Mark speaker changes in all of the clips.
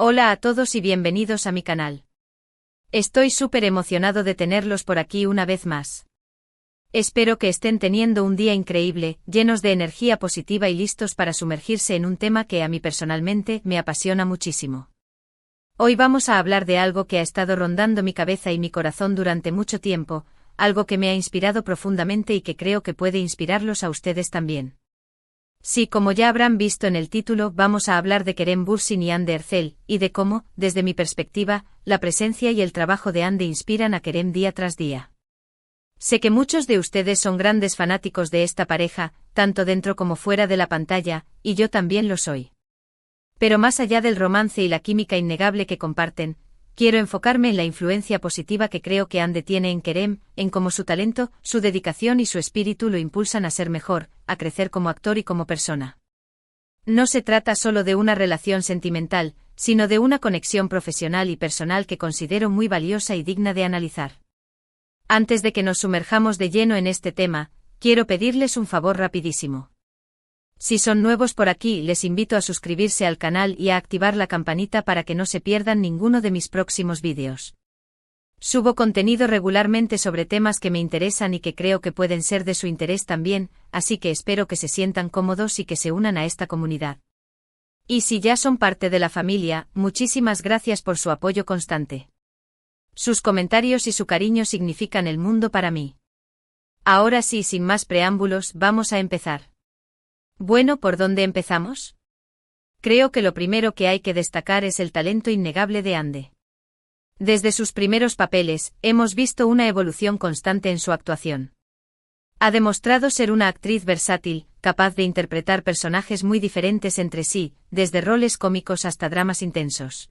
Speaker 1: Hola a todos y bienvenidos a mi canal. Estoy súper emocionado de tenerlos por aquí una vez más. Espero que estén teniendo un día increíble, llenos de energía positiva y listos para sumergirse en un tema que a mí personalmente me apasiona muchísimo. Hoy vamos a hablar de algo que ha estado rondando mi cabeza y mi corazón durante mucho tiempo, algo que me ha inspirado profundamente y que creo que puede inspirarlos a ustedes también. Sí, como ya habrán visto en el título, vamos a hablar de Kerem Bürsin y Hande Erçel, y de cómo, desde mi perspectiva, la presencia y el trabajo de Hande inspiran a Kerem día tras día. Sé que muchos de ustedes son grandes fanáticos de esta pareja, tanto dentro como fuera de la pantalla, y yo también lo soy. Pero más allá del romance y la química innegable que comparten, quiero enfocarme en la influencia positiva que creo que Hande tiene en Kerem, en cómo su talento, su dedicación y su espíritu lo impulsan a ser mejor, a crecer como actor y como persona. No se trata solo de una relación sentimental, sino de una conexión profesional y personal que considero muy valiosa y digna de analizar. Antes de que nos sumerjamos de lleno en este tema, quiero pedirles un favor rapidísimo. Si son nuevos por aquí, les invito a suscribirse al canal y a activar la campanita para que no se pierdan ninguno de mis próximos vídeos. Subo contenido regularmente sobre temas que me interesan y que creo que pueden ser de su interés también, así que espero que se sientan cómodos y que se unan a esta comunidad. Y si ya son parte de la familia, muchísimas gracias por su apoyo constante. Sus comentarios y su cariño significan el mundo para mí. Ahora sí, sin más preámbulos, vamos a empezar. Bueno, ¿por dónde empezamos? Creo que lo primero que hay que destacar es el talento innegable de Hande. Desde sus primeros papeles, hemos visto una evolución constante en su actuación. Ha demostrado ser una actriz versátil, capaz de interpretar personajes muy diferentes entre sí, desde roles cómicos hasta dramas intensos.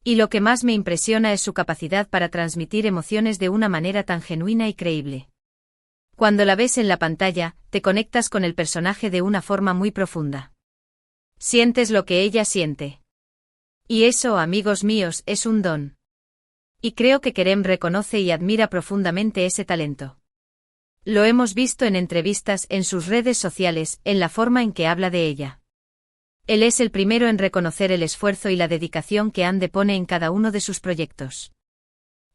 Speaker 1: Y lo que más me impresiona es su capacidad para transmitir emociones de una manera tan genuina y creíble. Cuando la ves en la pantalla, te conectas con el personaje de una forma muy profunda. Sientes lo que ella siente. Y eso, amigos míos, es un don. Y creo que Kerem reconoce y admira profundamente ese talento. Lo hemos visto en entrevistas, en sus redes sociales, en la forma en que habla de ella. Él es el primero en reconocer el esfuerzo y la dedicación que Hande pone en cada uno de sus proyectos.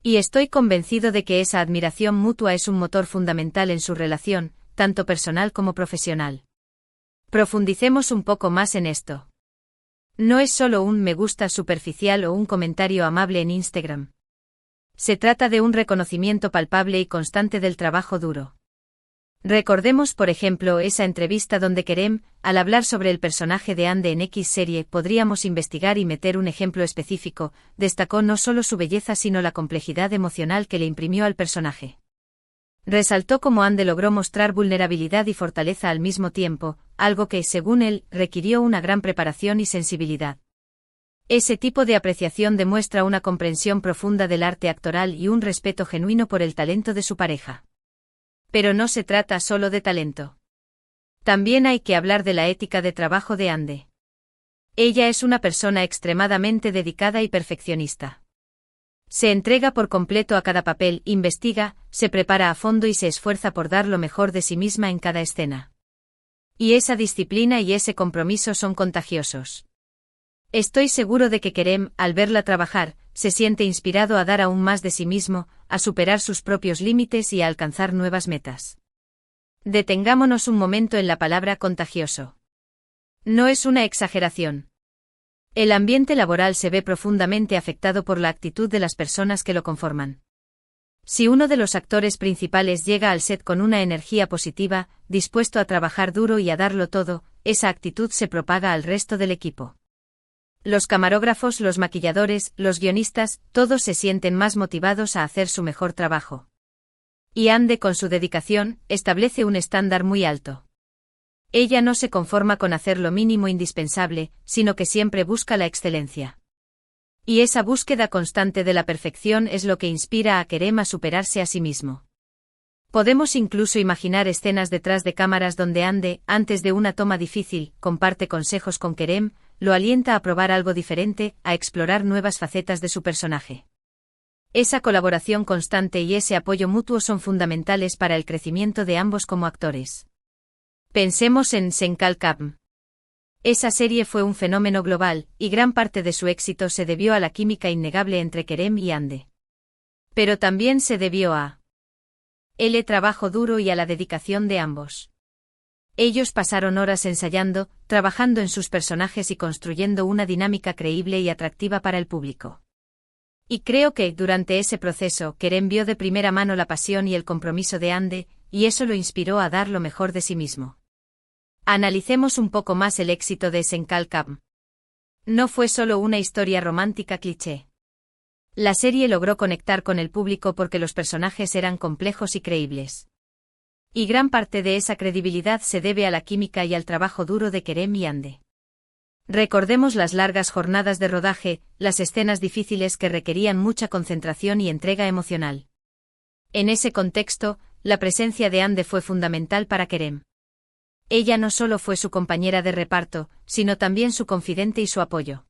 Speaker 1: Y estoy convencido de que esa admiración mutua es un motor fundamental en su relación, tanto personal como profesional. Profundicemos un poco más en esto. No es solo un me gusta superficial o un comentario amable en Instagram. Se trata de un reconocimiento palpable y constante del trabajo duro. Recordemos, por ejemplo, esa entrevista donde Kerem, al hablar sobre el personaje de Hande en X serie, podríamos investigar y meter un ejemplo específico, destacó no solo su belleza sino la complejidad emocional que le imprimió al personaje. Resaltó cómo Hande logró mostrar vulnerabilidad y fortaleza al mismo tiempo, algo que, según él, requirió una gran preparación y sensibilidad. Ese tipo de apreciación demuestra una comprensión profunda del arte actoral y un respeto genuino por el talento de su pareja. Pero no se trata solo de talento. También hay que hablar de la ética de trabajo de Hande. Ella es una persona extremadamente dedicada y perfeccionista. Se entrega por completo a cada papel, investiga, se prepara a fondo y se esfuerza por dar lo mejor de sí misma en cada escena. Y esa disciplina y ese compromiso son contagiosos. Estoy seguro de que Kerem, al verla trabajar, se siente inspirado a dar aún más de sí mismo, a superar sus propios límites y a alcanzar nuevas metas. Detengámonos un momento en la palabra contagioso. No es una exageración. El ambiente laboral se ve profundamente afectado por la actitud de las personas que lo conforman. Si uno de los actores principales llega al set con una energía positiva, dispuesto a trabajar duro y a darlo todo, esa actitud se propaga al resto del equipo. Los camarógrafos, los maquilladores, los guionistas, todos se sienten más motivados a hacer su mejor trabajo. Y Hande, con su dedicación, establece un estándar muy alto. Ella no se conforma con hacer lo mínimo indispensable, sino que siempre busca la excelencia. Y esa búsqueda constante de la perfección es lo que inspira a Kerem a superarse a sí mismo. Podemos incluso imaginar escenas detrás de cámaras donde Hande, antes de una toma difícil, comparte consejos con Kerem, lo alienta a probar algo diferente, a explorar nuevas facetas de su personaje. Esa colaboración constante y ese apoyo mutuo son fundamentales para el crecimiento de ambos como actores. Pensemos en Senkal Kapm. Esa serie fue un fenómeno global, y gran parte de su éxito se debió a la química innegable entre Kerem y Hande. Pero también se debió a el trabajo duro y a la dedicación de ambos. Ellos pasaron horas ensayando, trabajando en sus personajes y construyendo una dinámica creíble y atractiva para el público. Y creo que, durante ese proceso, Kerem vio de primera mano la pasión y el compromiso de Hande, y eso lo inspiró a dar lo mejor de sí mismo. Analicemos un poco más el éxito de Senkal Kam. No fue solo una historia romántica cliché. La serie logró conectar con el público porque los personajes eran complejos y creíbles. Y gran parte de esa credibilidad se debe a la química y al trabajo duro de Kerem y Hande. Recordemos las largas jornadas de rodaje, las escenas difíciles que requerían mucha concentración y entrega emocional. En ese contexto, la presencia de Hande fue fundamental para Kerem. Ella no solo fue su compañera de reparto, sino también su confidente y su apoyo.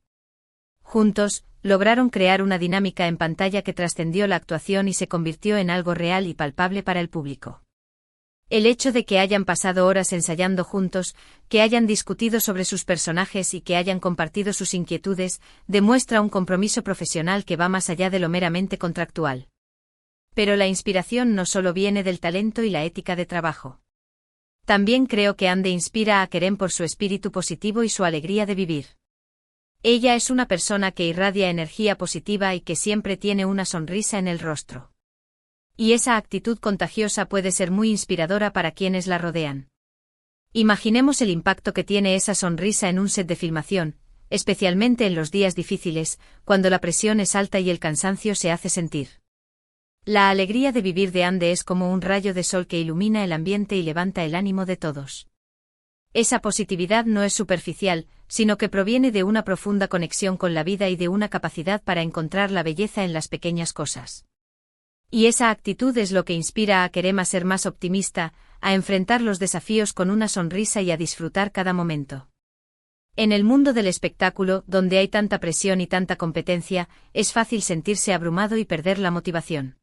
Speaker 1: Juntos, lograron crear una dinámica en pantalla que trascendió la actuación y se convirtió en algo real y palpable para el público. El hecho de que hayan pasado horas ensayando juntos, que hayan discutido sobre sus personajes y que hayan compartido sus inquietudes, demuestra un compromiso profesional que va más allá de lo meramente contractual. Pero la inspiración no solo viene del talento y la ética de trabajo. También creo que Hande inspira a Kerem por su espíritu positivo y su alegría de vivir. Ella es una persona que irradia energía positiva y que siempre tiene una sonrisa en el rostro. Y esa actitud contagiosa puede ser muy inspiradora para quienes la rodean. Imaginemos el impacto que tiene esa sonrisa en un set de filmación, especialmente en los días difíciles, cuando la presión es alta y el cansancio se hace sentir. La alegría de vivir de Hande es como un rayo de sol que ilumina el ambiente y levanta el ánimo de todos. Esa positividad no es superficial, sino que proviene de una profunda conexión con la vida y de una capacidad para encontrar la belleza en las pequeñas cosas. Y esa actitud es lo que inspira a Kerem a ser más optimista, a enfrentar los desafíos con una sonrisa y a disfrutar cada momento. En el mundo del espectáculo, donde hay tanta presión y tanta competencia, es fácil sentirse abrumado y perder la motivación.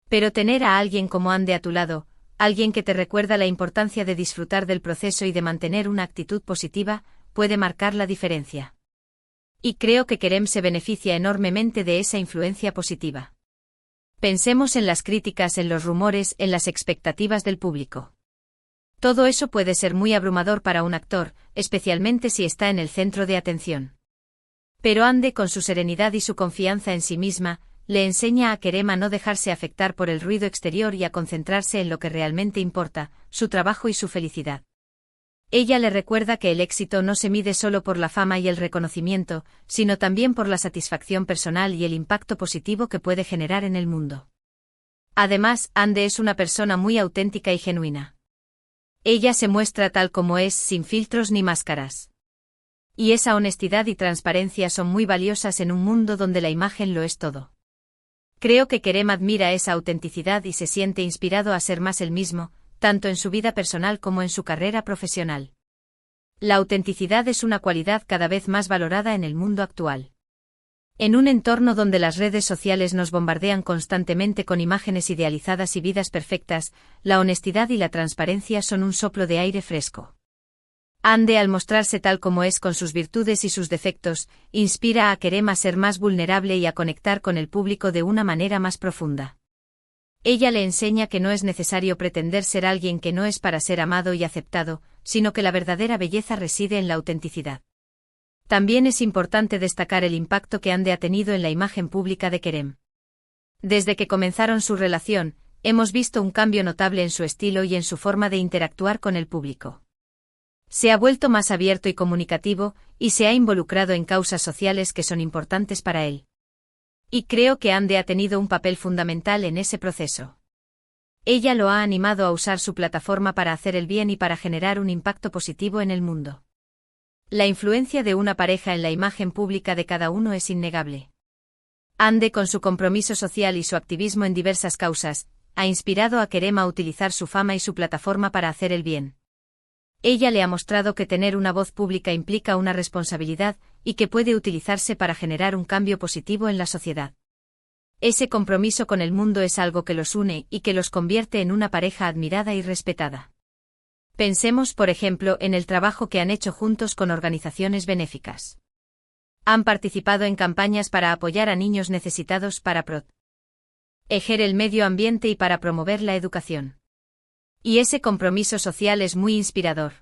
Speaker 1: Pero tener a alguien como Hande a tu lado, alguien que te recuerda la importancia de disfrutar del proceso y de mantener una actitud positiva, puede marcar la diferencia. Y creo que Kerem se beneficia enormemente de esa influencia positiva. Pensemos en las críticas, en los rumores, en las expectativas del público. Todo eso puede ser muy abrumador para un actor, especialmente si está en el centro de atención. Pero Hande, con su serenidad y su confianza en sí misma, le enseña a Kerem a no dejarse afectar por el ruido exterior y a concentrarse en lo que realmente importa, su trabajo y su felicidad. Ella le recuerda que el éxito no se mide solo por la fama y el reconocimiento, sino también por la satisfacción personal y el impacto positivo que puede generar en el mundo. Además, Hande es una persona muy auténtica y genuina. Ella se muestra tal como es, sin filtros ni máscaras. Y esa honestidad y transparencia son muy valiosas en un mundo donde la imagen lo es todo. Creo que Kerem admira esa autenticidad y se siente inspirado a ser más él mismo, tanto en su vida personal como en su carrera profesional. La autenticidad es una cualidad cada vez más valorada en el mundo actual. En un entorno donde las redes sociales nos bombardean constantemente con imágenes idealizadas y vidas perfectas, la honestidad y la transparencia son un soplo de aire fresco. Hande, al mostrarse tal como es con sus virtudes y sus defectos, inspira a Kerem a ser más vulnerable y a conectar con el público de una manera más profunda. Ella le enseña que no es necesario pretender ser alguien que no es para ser amado y aceptado, sino que la verdadera belleza reside en la autenticidad. También es importante destacar el impacto que Hande ha tenido en la imagen pública de Kerem. Desde que comenzaron su relación, hemos visto un cambio notable en su estilo y en su forma de interactuar con el público. Se ha vuelto más abierto y comunicativo, y se ha involucrado en causas sociales que son importantes para él. Y creo que Hande ha tenido un papel fundamental en ese proceso. Ella lo ha animado a usar su plataforma para hacer el bien y para generar un impacto positivo en el mundo. La influencia de una pareja en la imagen pública de cada uno es innegable. Hande, con su compromiso social y su activismo en diversas causas, ha inspirado a Kerem a utilizar su fama y su plataforma para hacer el bien. Ella le ha mostrado que tener una voz pública implica una responsabilidad, y que puede utilizarse para generar un cambio positivo en la sociedad. Ese compromiso con el mundo es algo que los une y que los convierte en una pareja admirada y respetada. Pensemos, por ejemplo, en el trabajo que han hecho juntos con organizaciones benéficas. Han participado en campañas para apoyar a niños necesitados para proteger el medio ambiente y para promover la educación. Y ese compromiso social es muy inspirador.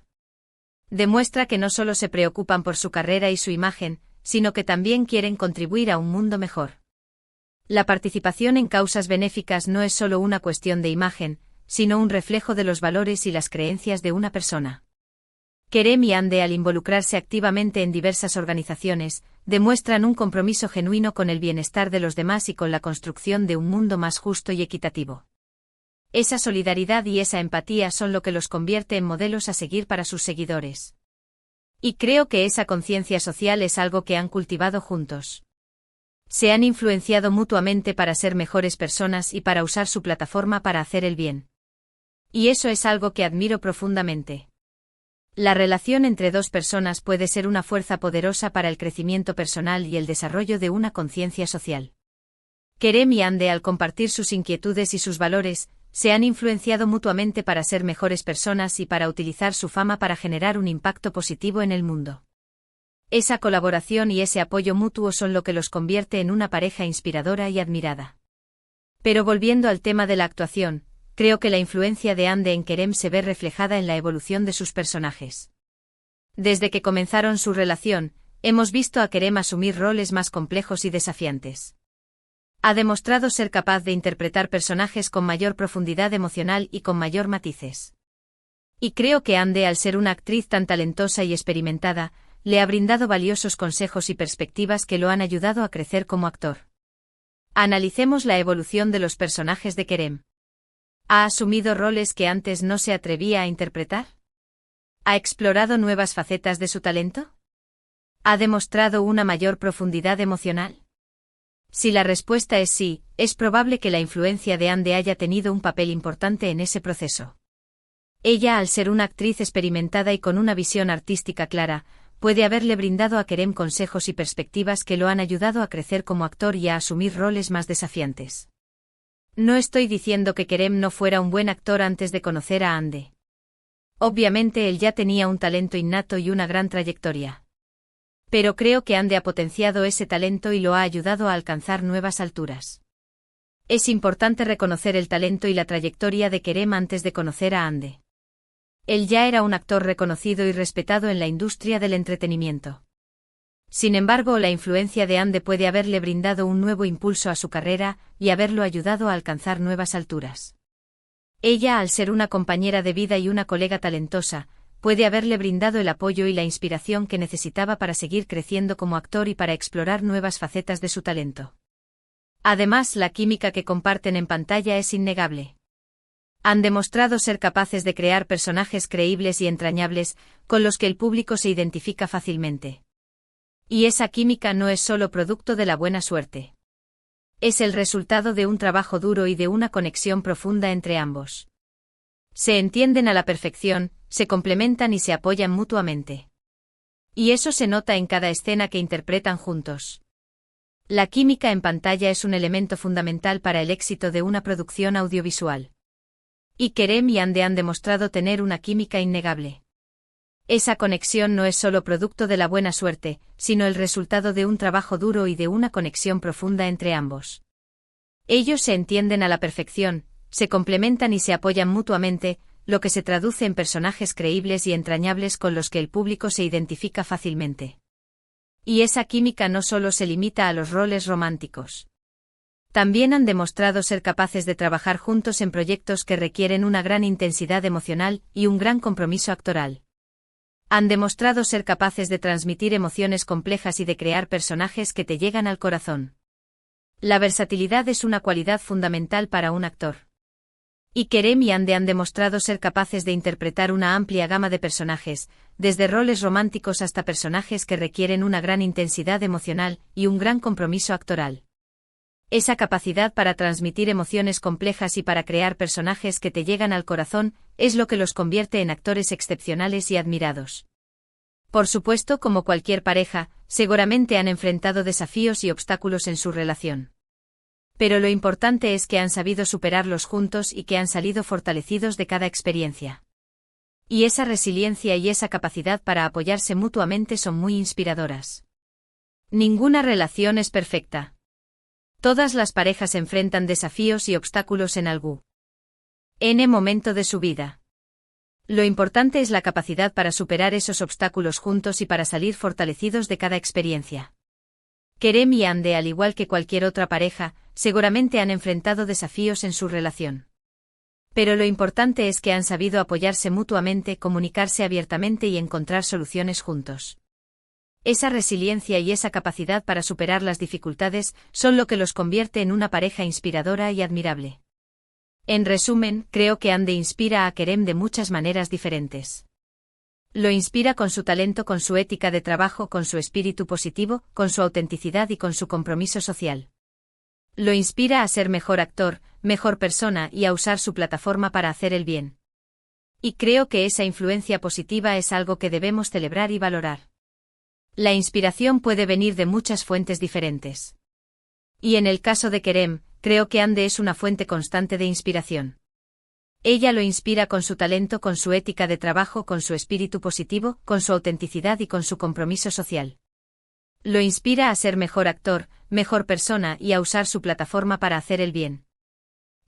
Speaker 1: Demuestra que no solo se preocupan por su carrera y su imagen, sino que también quieren contribuir a un mundo mejor. La participación en causas benéficas no es solo una cuestión de imagen, sino un reflejo de los valores y las creencias de una persona. Kerem y Hande, al involucrarse activamente en diversas organizaciones, demuestran un compromiso genuino con el bienestar de los demás y con la construcción de un mundo más justo y equitativo. Esa solidaridad y esa empatía son lo que los convierte en modelos a seguir para sus seguidores. Y creo que esa conciencia social es algo que han cultivado juntos. Se han influenciado mutuamente para ser mejores personas y para usar su plataforma para hacer el bien. Y eso es algo que admiro profundamente. La relación entre dos personas puede ser una fuerza poderosa para el crecimiento personal y el desarrollo de una conciencia social. Kerem y Hande, al compartir sus inquietudes y sus valores, se han influenciado mutuamente para ser mejores personas y para utilizar su fama para generar un impacto positivo en el mundo. Esa colaboración y ese apoyo mutuo son lo que los convierte en una pareja inspiradora y admirada. Pero volviendo al tema de la actuación, creo que la influencia de Hande en Kerem se ve reflejada en la evolución de sus personajes. Desde que comenzaron su relación, hemos visto a Kerem asumir roles más complejos y desafiantes. Ha demostrado ser capaz de interpretar personajes con mayor profundidad emocional y con mayor matices. Y creo que Hande, al ser una actriz tan talentosa y experimentada, le ha brindado valiosos consejos y perspectivas que lo han ayudado a crecer como actor. Analicemos la evolución de los personajes de Kerem. ¿Ha asumido roles que antes no se atrevía a interpretar? ¿Ha explorado nuevas facetas de su talento? ¿Ha demostrado una mayor profundidad emocional? Si la respuesta es sí, es probable que la influencia de Hande haya tenido un papel importante en ese proceso. Ella, al ser una actriz experimentada y con una visión artística clara, puede haberle brindado a Kerem consejos y perspectivas que lo han ayudado a crecer como actor y a asumir roles más desafiantes. No estoy diciendo que Kerem no fuera un buen actor antes de conocer a Hande. Obviamente él ya tenía un talento innato y una gran trayectoria. Pero creo que Hande ha potenciado ese talento y lo ha ayudado a alcanzar nuevas alturas. Es importante reconocer el talento y la trayectoria de Kerem antes de conocer a Hande. Él ya era un actor reconocido y respetado en la industria del entretenimiento. Sin embargo, la influencia de Hande puede haberle brindado un nuevo impulso a su carrera y haberlo ayudado a alcanzar nuevas alturas. Ella, al ser una compañera de vida y una colega talentosa, puede haberle brindado el apoyo y la inspiración que necesitaba para seguir creciendo como actor y para explorar nuevas facetas de su talento. Además, la química que comparten en pantalla es innegable. Han demostrado ser capaces de crear personajes creíbles y entrañables, con los que el público se identifica fácilmente. Y esa química no es solo producto de la buena suerte. Es el resultado de un trabajo duro y de una conexión profunda entre ambos. Se entienden a la perfección, se complementan y se apoyan mutuamente. Y eso se nota en cada escena que interpretan juntos. La química en pantalla es un elemento fundamental para el éxito de una producción audiovisual. Y Kerem y Hande han demostrado tener una química innegable. Esa conexión no es solo producto de la buena suerte, sino el resultado de un trabajo duro y de una conexión profunda entre ambos. Ellos se entienden a la perfección, se complementan y se apoyan mutuamente, lo que se traduce en personajes creíbles y entrañables con los que el público se identifica fácilmente. Y esa química no solo se limita a los roles románticos. También han demostrado ser capaces de trabajar juntos en proyectos que requieren una gran intensidad emocional y un gran compromiso actoral. Han demostrado ser capaces de transmitir emociones complejas y de crear personajes que te llegan al corazón. La versatilidad es una cualidad fundamental para un actor. Y Kerem y Hande han demostrado ser capaces de interpretar una amplia gama de personajes, desde roles románticos hasta personajes que requieren una gran intensidad emocional y un gran compromiso actoral. Esa capacidad para transmitir emociones complejas y para crear personajes que te llegan al corazón es lo que los convierte en actores excepcionales y admirados. Por supuesto, como cualquier pareja, seguramente han enfrentado desafíos y obstáculos en su relación. Pero lo importante es que han sabido superarlos juntos y que han salido fortalecidos de cada experiencia. Y esa resiliencia y esa capacidad para apoyarse mutuamente son muy inspiradoras. Ninguna relación es perfecta. Todas las parejas enfrentan desafíos y obstáculos en algún momento de su vida. Lo importante es la capacidad para superar esos obstáculos juntos y para salir fortalecidos de cada experiencia. Kerem y Hande, al igual que cualquier otra pareja, seguramente han enfrentado desafíos en su relación. Pero lo importante es que han sabido apoyarse mutuamente, comunicarse abiertamente y encontrar soluciones juntos. Esa resiliencia y esa capacidad para superar las dificultades son lo que los convierte en una pareja inspiradora y admirable. En resumen, creo que Hande inspira a Kerem de muchas maneras diferentes. Lo inspira con su talento, con su ética de trabajo, con su espíritu positivo, con su autenticidad y con su compromiso social. Lo inspira a ser mejor actor, mejor persona y a usar su plataforma para hacer el bien. Y creo que esa influencia positiva es algo que debemos celebrar y valorar. La inspiración puede venir de muchas fuentes diferentes. Y en el caso de Kerem, creo que Hande es una fuente constante de inspiración. Ella lo inspira con su talento, con su ética de trabajo, con su espíritu positivo, con su autenticidad y con su compromiso social. Lo inspira a ser mejor actor, mejor persona y a usar su plataforma para hacer el bien.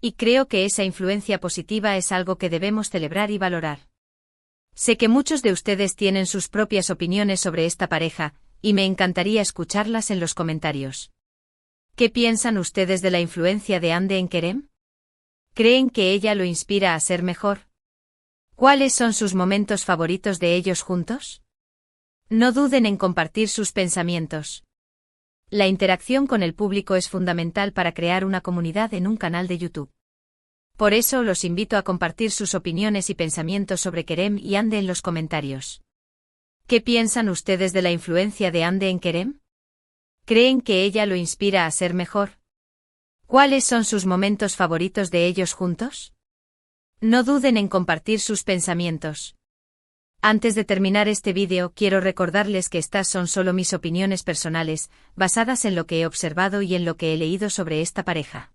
Speaker 1: Y creo que esa influencia positiva es algo que debemos celebrar y valorar. Sé que muchos de ustedes tienen sus propias opiniones sobre esta pareja, y me encantaría escucharlas en los comentarios. ¿Qué piensan ustedes de la influencia de Hande en Kerem? ¿Creen que ella lo inspira a ser mejor? ¿Cuáles son sus momentos favoritos de ellos juntos? No duden en compartir sus pensamientos. La interacción con el público es fundamental para crear una comunidad en un canal de YouTube. Por eso los invito a compartir sus opiniones y pensamientos sobre Kerem y Hande en los comentarios. ¿Qué piensan ustedes de la influencia de Hande en Kerem? ¿Creen que ella lo inspira a ser mejor? ¿Cuáles son sus momentos favoritos de ellos juntos? No duden en compartir sus pensamientos. Antes de terminar este vídeo, quiero recordarles que estas son solo mis opiniones personales, basadas en lo que he observado y en lo que he leído sobre esta pareja.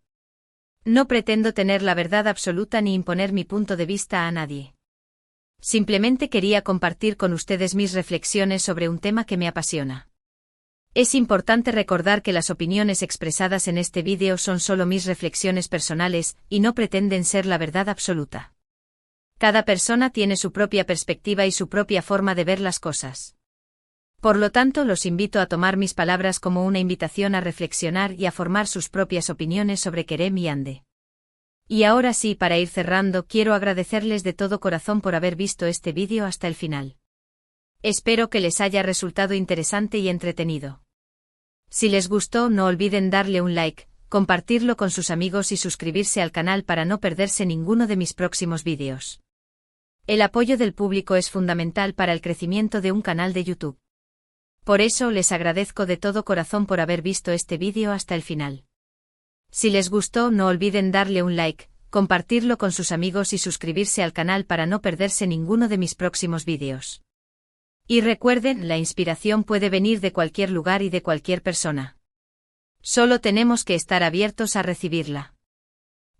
Speaker 1: No pretendo tener la verdad absoluta ni imponer mi punto de vista a nadie. Simplemente quería compartir con ustedes mis reflexiones sobre un tema que me apasiona. Es importante recordar que las opiniones expresadas en este vídeo son solo mis reflexiones personales y no pretenden ser la verdad absoluta. Cada persona tiene su propia perspectiva y su propia forma de ver las cosas. Por lo tanto, los invito a tomar mis palabras como una invitación a reflexionar y a formar sus propias opiniones sobre Kerem y Hande. Y ahora sí, para ir cerrando, quiero agradecerles de todo corazón por haber visto este vídeo hasta el final. Espero que les haya resultado interesante y entretenido. Si les gustó, no olviden darle un like, compartirlo con sus amigos y suscribirse al canal para no perderse ninguno de mis próximos vídeos. El apoyo del público es fundamental para el crecimiento de un canal de YouTube. Por eso les agradezco de todo corazón por haber visto este vídeo hasta el final. Si les gustó, no olviden darle un like, compartirlo con sus amigos y suscribirse al canal para no perderse ninguno de mis próximos vídeos. Y recuerden, la inspiración puede venir de cualquier lugar y de cualquier persona. Solo tenemos que estar abiertos a recibirla.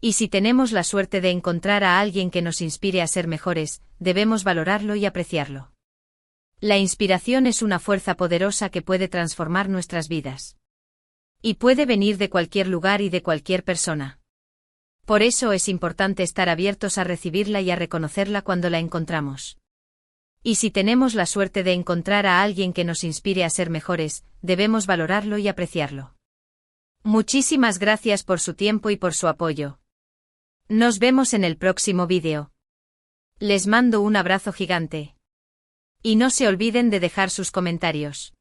Speaker 1: Y si tenemos la suerte de encontrar a alguien que nos inspire a ser mejores, debemos valorarlo y apreciarlo. La inspiración es una fuerza poderosa que puede transformar nuestras vidas. Y puede venir de cualquier lugar y de cualquier persona. Por eso es importante estar abiertos a recibirla y a reconocerla cuando la encontramos. Y si tenemos la suerte de encontrar a alguien que nos inspire a ser mejores, debemos valorarlo y apreciarlo. Muchísimas gracias por su tiempo y por su apoyo. Nos vemos en el próximo vídeo. Les mando un abrazo gigante. Y no se olviden de dejar sus comentarios.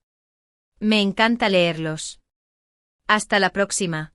Speaker 1: Me encanta leerlos. Hasta la próxima.